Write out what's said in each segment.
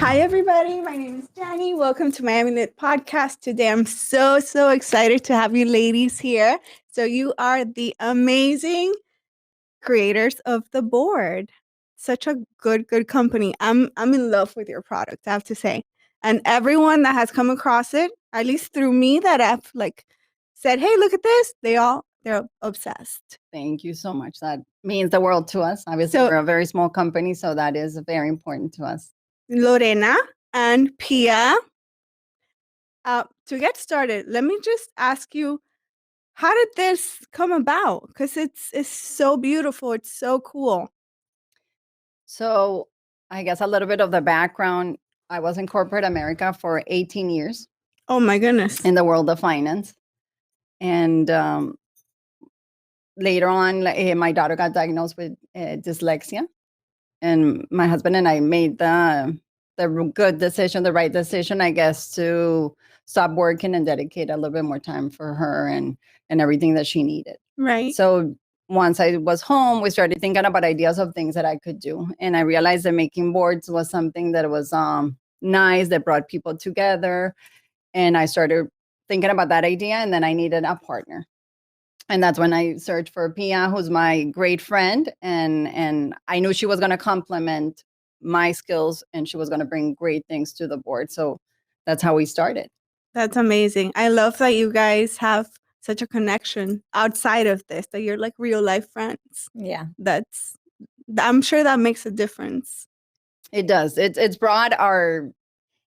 Hi, everybody. My name is Jenny. Welcome to Miami Lit Podcast. Today, I'm so excited to have you ladies here. So you are the amazing creators of the board. Such a good company. I'm in love with your product, I have to say. And everyone that has come across it, at least through me, that I've said, "Hey, look at this," they're obsessed. Thank you so much. That means the world to us. Obviously, So we're a very small company, so that is very important to us. Lorena and Pia, to get started, let me just ask you, how did this come about? Because it's so beautiful. It's so cool. So, I guess a little bit of the background. I was in corporate America for 18 years Oh my goodness. in the world of finance. And later on, my daughter got diagnosed with dyslexia. And my husband and I made the good decision, the right decision, I guess, to stop working and dedicate a little bit more time for her and everything that she needed. Right. So once I was home, we started thinking about ideas of things that I could do. And I realized that making boards was something that was nice, that brought people together. And I started thinking about that idea, and then I needed a partner. And that's when I searched for Pia, who's my great friend. And I knew she was going to complement my skills, and she was going to bring great things to the board. So that's how we started. That's amazing. I love that you guys have such a connection outside of this, that you're like real life friends. Yeah. I'm sure that makes a difference. It does. It's brought our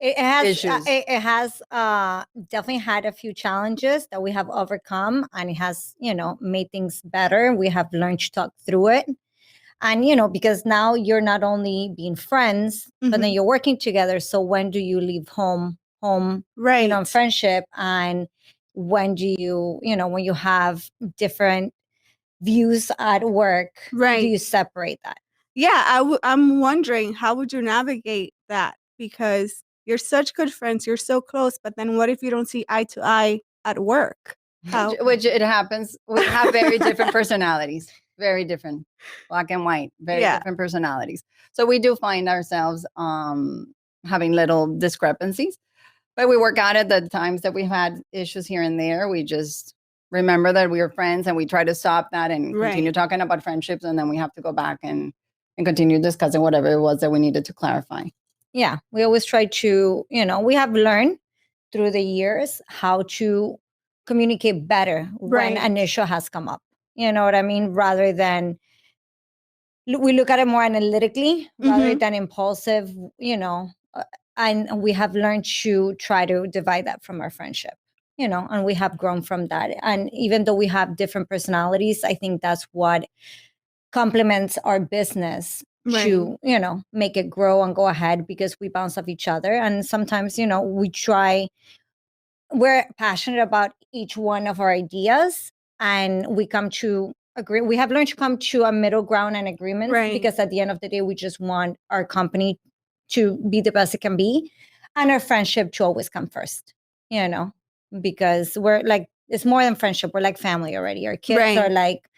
It has issues. it has definitely had a few challenges that we have overcome, and it has, made things better. We have learned to talk through it. And, because now you're not only being friends, but then you're working together. So when do you leave home, Right. friendship? And when do you, when you have different views at work, Right. do you separate that? Yeah, I'm wondering, how would you navigate that? Because you're such good friends, you're so close, but then what if you don't see eye to eye at work? How? Which it happens. We have very different personalities, very different, black and white, very different personalities. So we do find ourselves having little discrepancies, but we work out at the times that we've had issues here and there. We just remember that we are friends, and we try to stop that and continue talking about friendships. And then we have to go back and continue discussing whatever it was that we needed to clarify. Yeah, we always try to, we have learned through the years how to communicate better when an issue has come up. You know what I mean? Rather than, we look at it more analytically rather than impulsive, and we have learned to try to divide that from our friendship, and we have grown from that. And even though we have different personalities, I think that's what complements our business to, make it grow and go ahead, because we bounce off each other. And sometimes, we're passionate about each one of our ideas, and we come to agree. We have learned to come to a middle ground and agreement, because at the end of the day, we just want our company to be the best it can be, and our friendship to always come first, because we're like, it's more than friendship. We're like family already. Our kids are like,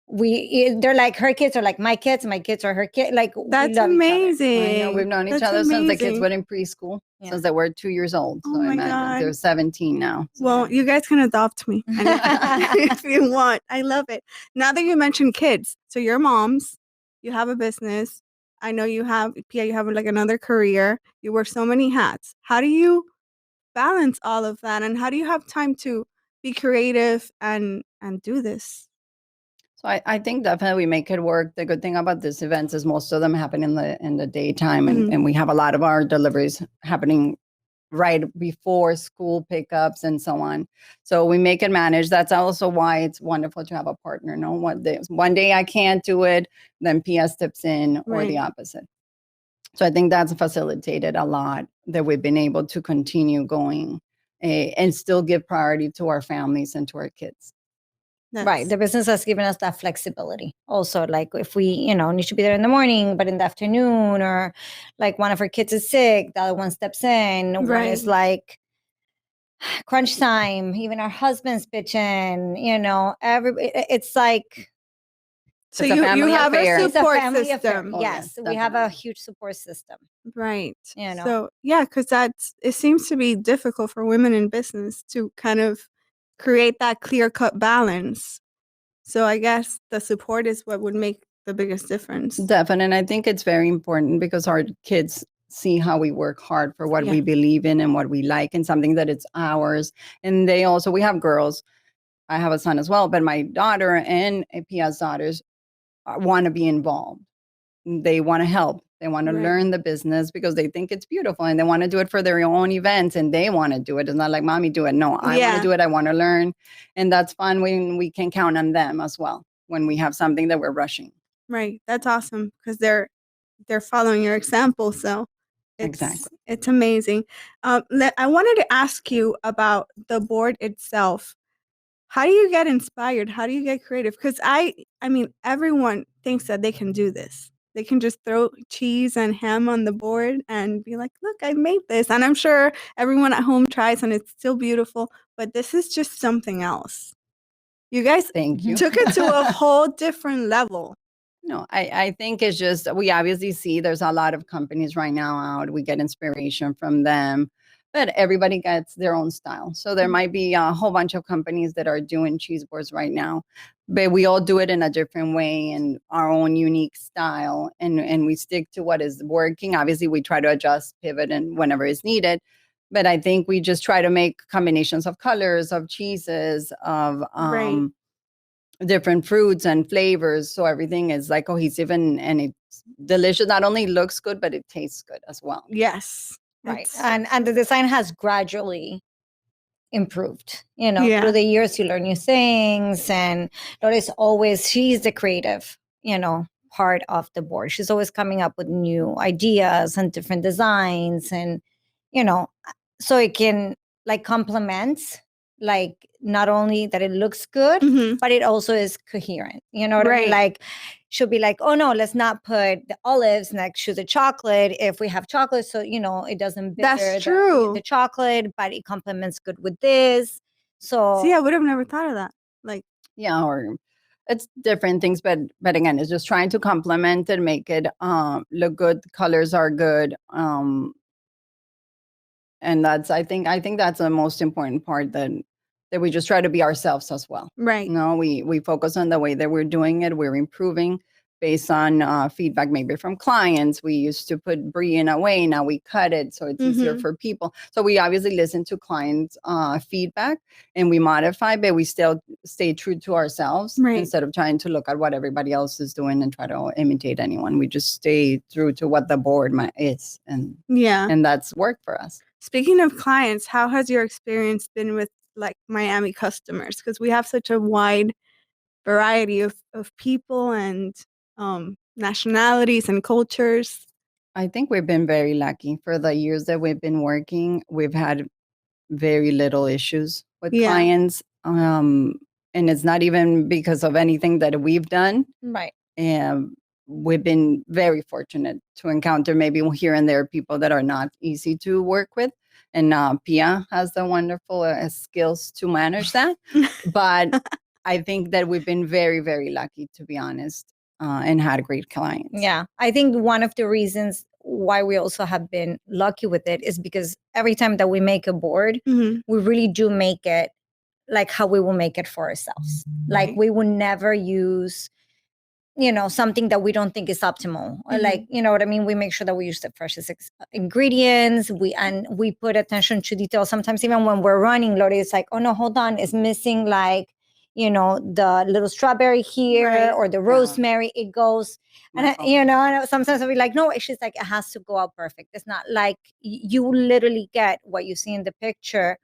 they're like her kids are like my kids are her kids. Like, that's amazing. I know, we've known each other since the kids were in preschool, since they were 2 years old. So my God. They're 17 now. So. Well, you guys can adopt me if you want. I love it. Now that you mentioned kids, so you're moms, you have a business. I know you have, Pia, you have like another career. You wear so many hats. How do you balance all of that, and how do you have time to be creative and do this? So I think definitely we make it work. The good thing about these events is most of them happen in the daytime, and we have a lot of our deliveries happening right before school pickups and so on. So we make it manage. That's also why it's wonderful to have a partner. No, one day I can't do it, then Pia steps in, or the opposite. So I think that's facilitated a lot, that we've been able to continue going and still give priority to our families and to our kids. Right. The business has given us that flexibility. Also, like if we, need to be there in the morning, but in the afternoon, or like one of our kids is sick, the other one steps in. One is like crunch time. Even our husband's bitching, it's like So It's a you family have affair. a It's a support family affair. system. Oh, Yes, yes, we have a definitely. huge support system. Right. You know. So yeah, because it seems to be difficult for women in business to kind of create that clear-cut balance. So I guess the support is what would make the biggest difference. Definitely. And I think it's very important because our kids see how we work hard for what we Yeah. believe in and what we like and something that it's ours. And we have girls. I have a son as well, but my daughter and Pia's daughters want to be involved. They want to help. They want to Right. learn the business because they think it's beautiful and they want to do it for their own events and they want to do it. It's not like, mommy, do it. No, I want Yeah. to do it. I want to learn. And that's fun when we can count on them as well, when we have something that we're rushing. Right. That's awesome because they're following your example. So Exactly. it's amazing. I wanted to ask you about the board itself. How do you get inspired? How do you get creative? Because I mean, everyone thinks that they can do this. They can just throw cheese and ham on the board and be like, look, I made this. And I'm sure everyone at home tries and it's still beautiful, but this is just something else. You guys Thank you. took it to a whole different level. No, I think it's just, we obviously see there's a lot of companies right now out. We get inspiration from them, but everybody gets their own style. So there might be a whole bunch of companies that are doing cheese boards right now, but we all do it in a different way and our own unique style. And we stick to what is working. Obviously, we try to adjust, pivot, and whenever is needed. But I think we just try to make combinations of colors, of cheeses, of Right. different fruits and flavors, so everything is like cohesive and it's delicious. Not only looks good, but it tastes good as well. Yes. Right. It's- And the design has gradually improved. You know, Yeah. through the years you learn new things, and she's the creative, part of the board. She's always coming up with new ideas and different designs, and so it can complement, not only that it looks good, Mhm. but it also is coherent. You know what I mean? Right. Like, she'll be like, oh no, let's not put the olives next to the chocolate if we have chocolate. So, it doesn't That's bitter true. the chocolate, but it complements good with this. So See, I would have never thought of that. Like, Yeah, or it's different things, but again, it's just trying to complement it, make it look good. The colors are good. And that's, I think that's the most important part, that we just try to be ourselves as well. right. No, we focus on the way that we're doing it. We're improving based on feedback maybe from clients. We used to put brie in a way, now we cut it so it's easier Mhm. for people. So we obviously listen to clients' feedback and we modify, but we still stay true to ourselves Right. instead of trying to look at what everybody else is doing and try to imitate anyone. We just stay true to what the board is, Yeah. and that's work for us. Speaking of clients, how has your experience been with like Miami customers? Because we have such a wide variety of people and nationalities and cultures. I think we've been very lucky for the years that we've been working. We've had very little issues with Yeah. clients. And it's not even because of anything that we've done. right. And we've been very fortunate to encounter maybe here and there people that are not easy to work with. And Pia has the wonderful skills to manage that. But I think that we've been very, very lucky, to be honest, and had great clients. Yeah. I think one of the reasons why we also have been lucky with it is because every time that we make a board, Mhm. we really do make it like how we will make it for ourselves. Like, Right. we will never use something that we don't think is optimal. Or like, you know what I mean? We make sure that we use the freshest ingredients. We put attention to detail. Sometimes even when we're running, Lori is like, oh no, hold on, it's missing like, the little strawberry here Right. or the rosemary. It goes, and and sometimes I'll be like, no, she's like, it has to go out perfect. It's not like you literally get what you see in the picture.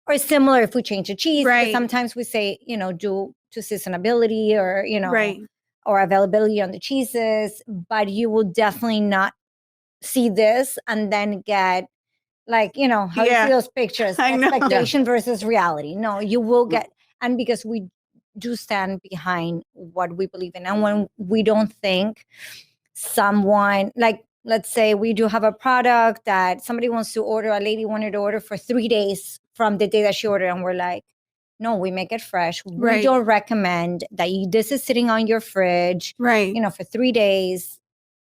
Or similar if we change the cheese. Because Right. sometimes we say, due to seasonability or, Right. or availability on the cheeses, but you will definitely not see this and then get like, how you Yeah. see those pictures, I know. expectation versus reality. No, you will get, and because we do stand behind what we believe in. And when we don't think someone, like, let's say we do have a product that somebody wants to order, a lady wanted to order for 3 days from the day that she ordered, and we're like, No, we make it fresh. We Right. don't recommend that this is sitting on your fridge, Right. for 3 days.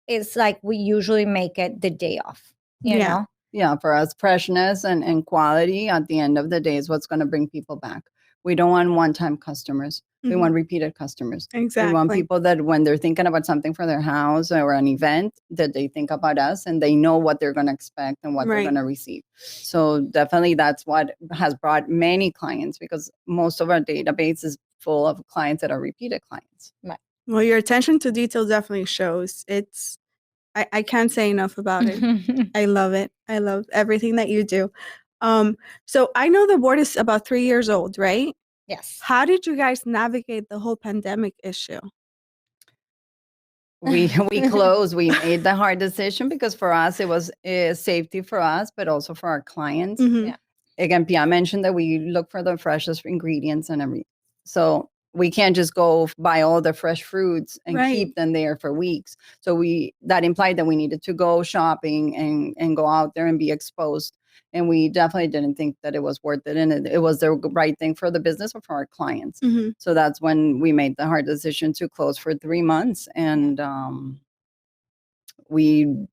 It's like we usually make it the day off, you Yeah. know? Yeah, for us, freshness and quality at the end of the day is what's going to bring people back. We don't want one-time customers. We want repeated customers. We want Exactly. people that when they're thinking about something for their house or an event, that they think about us and they know what they're going to expect and what they're Right. going to receive. So definitely that's what has brought many clients, because most of our database is full of clients that are repeated clients. Well, your attention to detail definitely shows. I can't say enough about it. I love it. I love everything that you do. So I know the board is about 3 years old, right? Yes. How did you guys navigate the whole pandemic issue? We closed. We made the hard decision because for us it was safety for us, but also for our clients. Mhm. Yeah. Again, Pia mentioned that we look for the freshest ingredients and everything. So we can't just go buy all the fresh fruits and Right. keep them there for weeks. So that implied that we needed to go shopping and go out there and be exposed. And we definitely didn't think that it was worth it. And it was the right thing for the business or for our clients. Mhm. So that's when we made the hard decision to close for 3 months. And we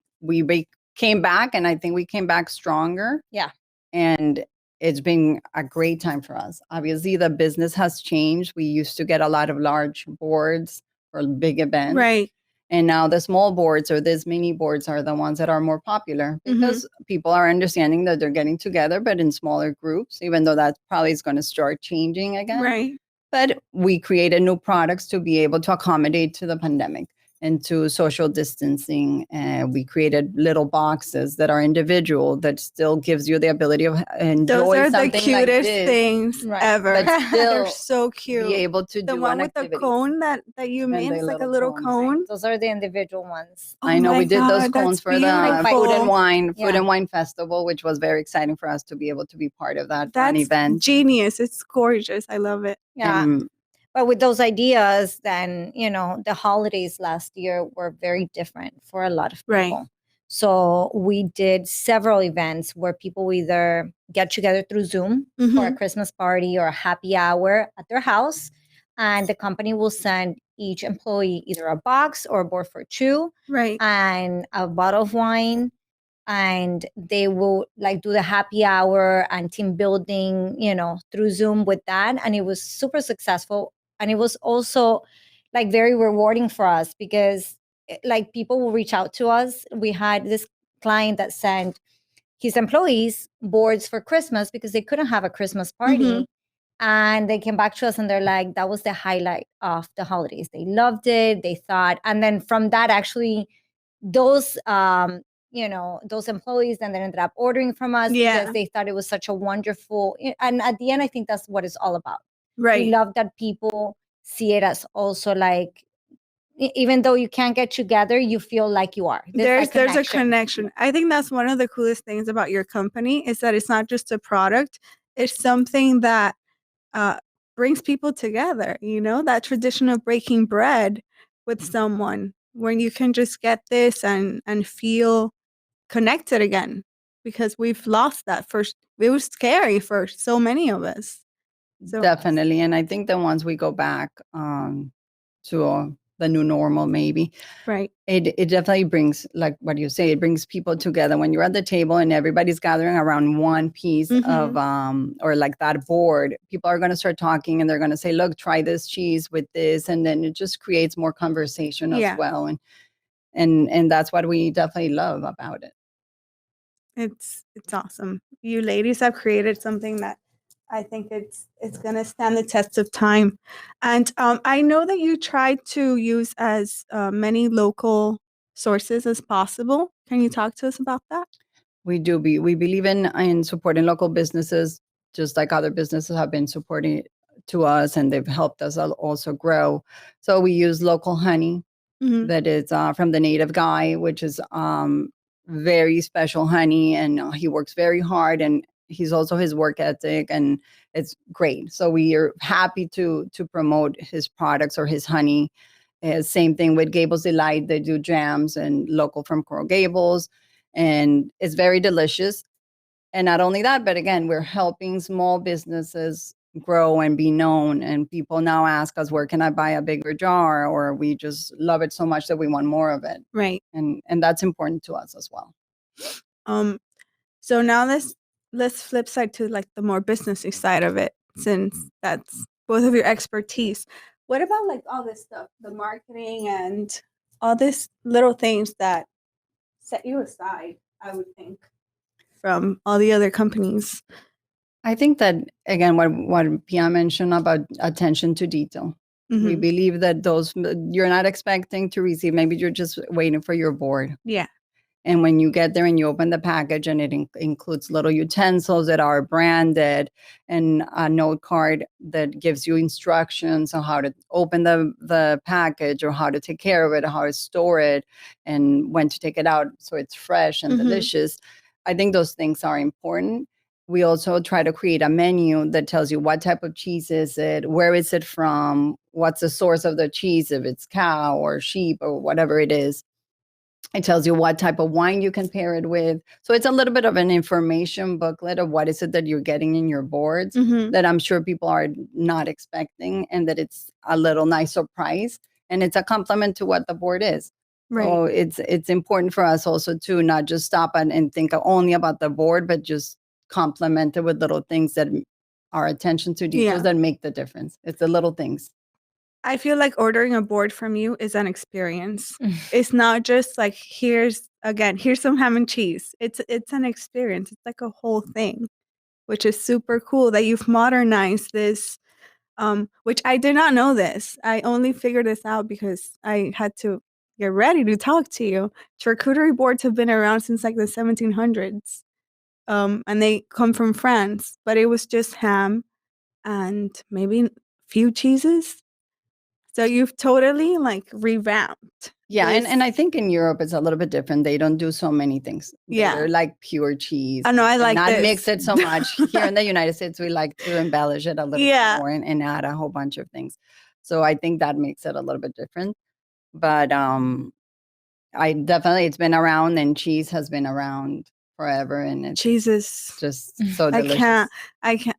came back, and I think we came back stronger. Yeah. And it's been a great time for us. Obviously, the business has changed. We used to get a lot of large boards for big events. Right. And now the small boards or these mini boards are the ones that are more popular because people are understanding that they're getting together, but in smaller groups, even though that probably is going to start changing again. Right. But we created new products to be able to accommodate to the pandemic and to social distancing. And we created little boxes that are individual that still gives you the ability of enjoy Those are the something like cutest this, things Right. ever. but They're still so be cute. able to The do one an with activity. the cone that you And made, the it's like a little little cones. cone. Those are the individual ones. Oh I know my we did those God, cones that's for the Food and beautiful. Wine Festival, which was very exciting for us to be able to be part of that fun That's event. genius. It's gorgeous. I love it. Yeah. But with those ideas, then, the holidays last year were very different for a lot of people. Right. So we did several events where people either get together through Zoom for a Christmas party or a happy hour at their house. And the company will send each employee either a box or a board for two Right. and a bottle of wine. And they will do the happy hour and team building, through Zoom with that. And it was super successful. And it was also very rewarding for us because people will reach out to us. We had this client that sent his employees boards for Christmas because they couldn't have a Christmas party. And they came back to us and they're like, that was the highlight of the holidays. They loved it. They thought, and then from that, actually, those those employees then they ended up ordering from us because they thought it was such a wonderful, and at the end, I think that's what it's all about. Right. We love that people see it as also even though you can't get together, you feel like you are. There's a connection. I think that's one of the coolest things about your company is that it's not just a product. It's something that brings people together, that tradition of breaking bread with someone when you can just get this and feel connected again, because we've lost that first. It was scary for so many of us. So Definitely. And I think that once we go back to the new normal, maybe, right, it definitely brings, like what you say, it brings people together when you're at the table and everybody's gathering around one piece of or like that board. People are going to start talking and they're going to say, look, try this cheese with this, and then it just creates more conversation as well. And that's what we definitely love about it. It's awesome. You ladies have created something that I think it's going to stand the test of time. And I know that you try to use as many local sources as possible. Can you talk to us about that? We do. We believe in supporting local businesses, just like other businesses have been supporting to us, and they've helped us also grow. So we use local honey that is from the native guy, which is very special honey, and he works very hard, and he's also his work ethic, and it's great. So we are happy to promote his products or his honey. Same thing with Gables Delight. They do jams and local from Coral Gables, and it's very delicious. And not only that, but again, we're helping small businesses grow and be known. And people now ask us, where can I buy a bigger jar? Or we just love it so much that we want more of it. Right. And that's important to us as well. So now let's flip side to like the more businessy side of it, since that's both of your expertise. What about like all this stuff, the marketing and all these little things that set you aside, I would think, from all the other companies? I think that, again, what Pia mentioned about attention to detail. We believe that those, you're not expecting to receive, maybe you're just waiting for your board. Yeah. And when you get there and you open the package and it includes little utensils that are branded and a note card that gives you instructions on how to open the package or how to take care of it, how to store it, and when to take it out so it's fresh and delicious. I think those things are important. We also try to create a menu that tells you what type of cheese is it, where is it from, what's the source of the cheese, if it's cow or sheep or whatever it is. It tells you what type of wine you can pair it with. So it's a little bit of an information booklet of what is it that you're getting in your boards that I'm sure people are not expecting, and that it's a little nice surprise. And it's a compliment to what the board is. Right. So it's important for us also to not just stop and think only about the board, but just complement it with little things that are attention to details that make the difference. It's the little things. I feel like ordering a board from you is an experience. It's not just like, here's some ham and cheese. It's an experience. It's like a whole thing, which is super cool that you've modernized this, which I did not know this. I only figured this out because I had to get ready to talk to you. Charcuterie boards have been around since like the 1700s, and they come from France, but it was just ham and maybe a few cheeses. So you've totally like revamped. Yeah, and I think in Europe it's a little bit different. They don't do so many things. They're like pure cheese. I know, I like not this. Mix it so much. Here in the United States, we like to embellish it a little bit more and add a whole bunch of things. So I think that makes it a little bit different. But I definitely, it's been around, and cheese has been around forever, and cheese is just so delicious. I can't.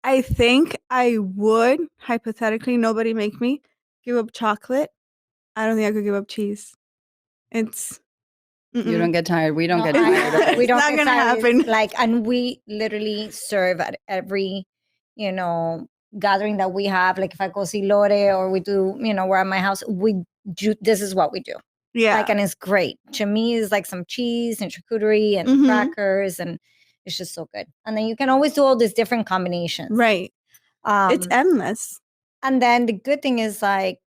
I think I would, hypothetically, nobody make me give up chocolate. I don't think I could give up cheese. It's you don't get tired. We don't get tired. We don't not get gonna tired. happen. Like, and we literally serve at every, gathering that we have. Like if I go see Lore or we do, we're at my house, we do. This is what we do. Yeah. Like, and it's great. To me, it's like some cheese and charcuterie and crackers, and it's just so good. And then you can always do all these different combinations. Right. It's endless. And then the good thing is, like,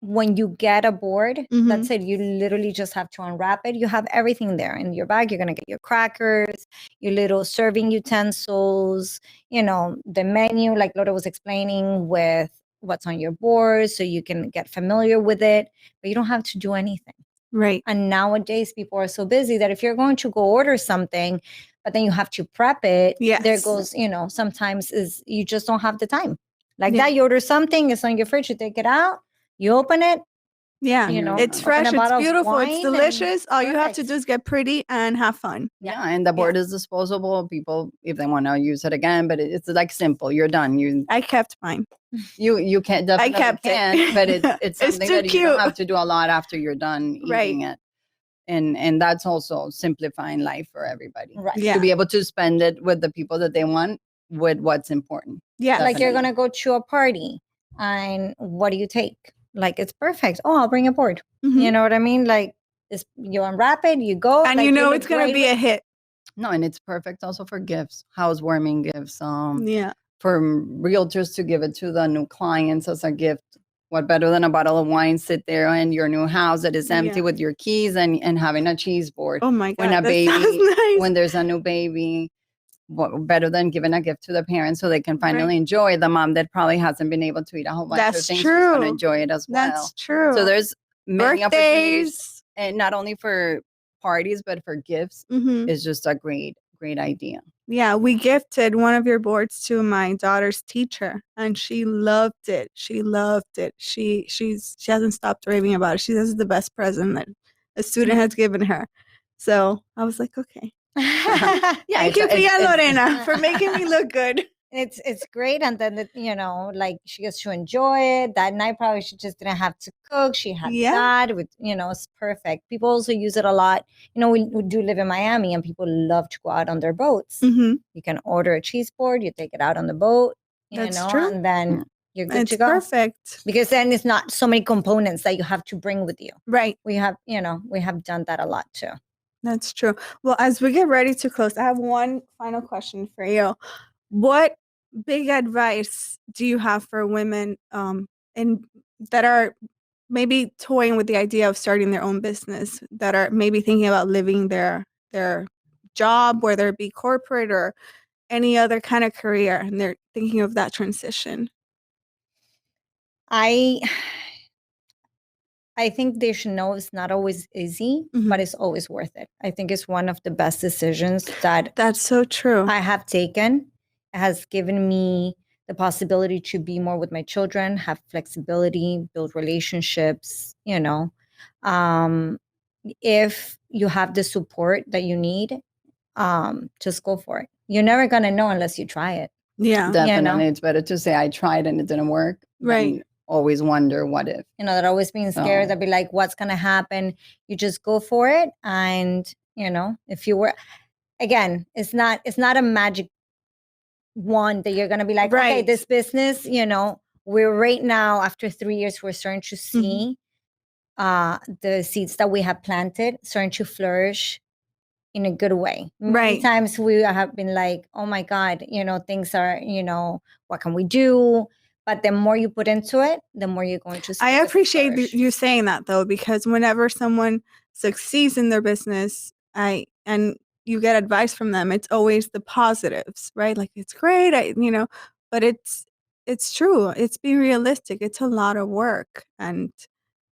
when you get a board, that's it. You literally just have to unwrap it. You have everything there in your bag. You're going to get your crackers, your little serving utensils, the menu, like Laura was explaining, with what's on your board, so you can get familiar with it, but you don't have to do anything. Right. And nowadays people are so busy that if you're going to go order something, but then you have to prep it, there goes, sometimes you just don't have the time. Like that, you order something, it's on your fridge, you take it out, you open it. Yeah, it's fresh, it's beautiful, it's delicious. All you have to do is get pretty and have fun. Yeah, and the board is disposable. People, if they want to use it again, but it's like simple. You're done. I kept mine. You can't definitely. I kept it, but it's something that cute. You don't have to do a lot after you're done eating it. And that's also simplifying life for everybody. Right. To be able to spend it with the people that they want, with what's important. Yeah, definitely. Like you're gonna go to a party, and what do you take? Like, it's perfect. Oh, I'll bring a board. You know what I mean? Like, you unwrap it, you go, and like, it's gonna be a hit. No, and it's perfect also for gifts, housewarming gifts. For realtors to give it to the new clients as a gift. What better than a bottle of wine, sit there in your new house that is empty with your keys and having a cheese board. Oh my God. When there's a new baby, what better than giving a gift to the parents so they can finally enjoy the mom that probably hasn't been able to eat a whole bunch of things. She's going to enjoy it as well. That's true. So there's many opportunities, and not only for parties, but for gifts. Is just a great idea. Yeah, we gifted one of your boards to my daughter's teacher, and she loved it. She hasn't stopped raving about it. She says it's the best present that a student has given her. So I was like, okay. Yeah, Thank you, Pia Lorena, for making me look good. it's great. And then, like she gets to enjoy it. That night, probably she just didn't have to cook. She had that with, it's perfect. People also use it a lot. We do live in Miami and people love to go out on their boats. Mm-hmm. You can order a cheese board, you take it out on the boat, That's true. and then you're good to It's go. perfect. Because then it's not so many components that you have to bring with you. Right. We have done that a lot too. That's true. Well, as we get ready to close, I have one final question for you. What big advice do you have for women and that are maybe toying with the idea of starting their own business, that are maybe thinking about living their job, whether it be corporate or any other kind of career, and they're thinking of that transition? I think they should know it's not always easy, but it's always worth it. I think it's one of the best decisions that's so true. I have taken. It has given me the possibility to be more with my children, have flexibility, build relationships, if you have the support that you need, just go for it. You're never going to know unless you try it. Yeah. Definitely. It's better to say I tried and it didn't work. Right. Always wonder what if. That always being scared, that be like, what's going to happen? You just go for it. And, if you were, again, it's not a magic wand that you're going to be like, okay, this business, we're right now, after 3 years, we're starting to see the seeds that we have planted starting to flourish in a good way. Many times we have been like, oh my God, things are, what can we do? But the more you put into it, the more you're going to see. I appreciate you saying that, though, because whenever someone succeeds in their business, and you get advice from them, it's always the positives, right? Like, it's great, but it's true. It's being realistic. It's a lot of work, and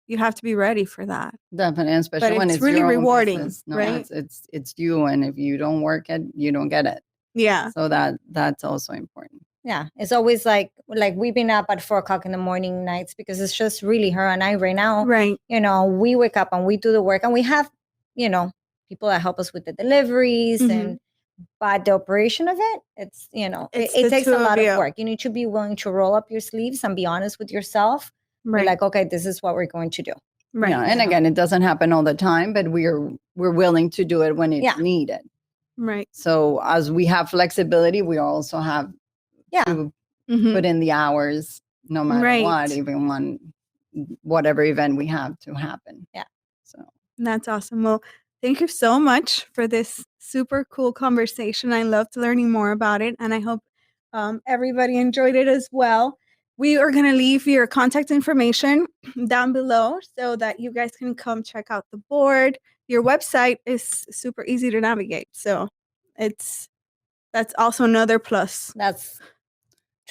you have to be ready for that. Definitely, especially when it's really your own rewarding, business. No, right? It's you, and if you don't work it, you don't get it. Yeah. So that's also important. Yeah, it's always like we've been up at 4:00 in the morning nights because it's just really her and I right now. Right. We wake up and we do the work, and we have, people that help us with the deliveries but the operation of it, it's, it takes a lot of work. You need to be willing to roll up your sleeves and be honest with yourself. Right. Be like, okay, this is what we're going to do. Right. Yeah, and again, it doesn't happen all the time, but we're willing to do it when it's needed. Right. So as we have flexibility, we also have to put in the hours no matter what, even whatever event we have to happen. Yeah. So that's awesome. Well, thank you so much for this super cool conversation. I loved learning more about it, and I hope everybody enjoyed it as well. We are going to leave your contact information down below so that you guys can come check out the board. Your website is super easy to navigate, so that's also another plus. That's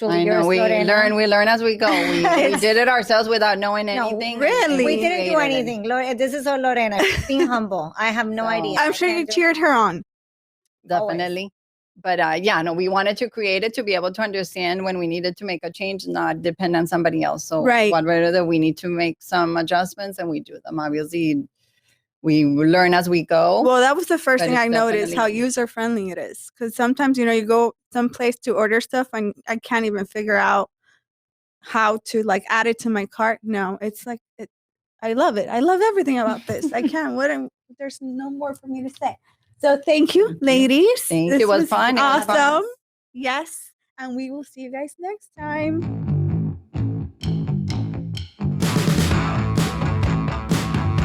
I know we learn as we go. We did it ourselves without knowing anything. Really? We didn't do anything. This is all Lorena. She's being humble. I have no idea. I'm sure you cheered her on. Definitely. But we wanted to create it to be able to understand when we needed to make a change, not depend on somebody else. So whether we need to make some adjustments, and we do them. Obviously, we learn as we go. Well, that was the first thing I noticed, how user-friendly it is. Because sometimes, you go someplace to order stuff and I can't even figure out how to add it to my cart. No, it's I love it. I love everything about this. I can't. There's no more for me to say. So thank you, ladies. Thank you. It was fun. Awesome. Yes. And we will see you guys next time.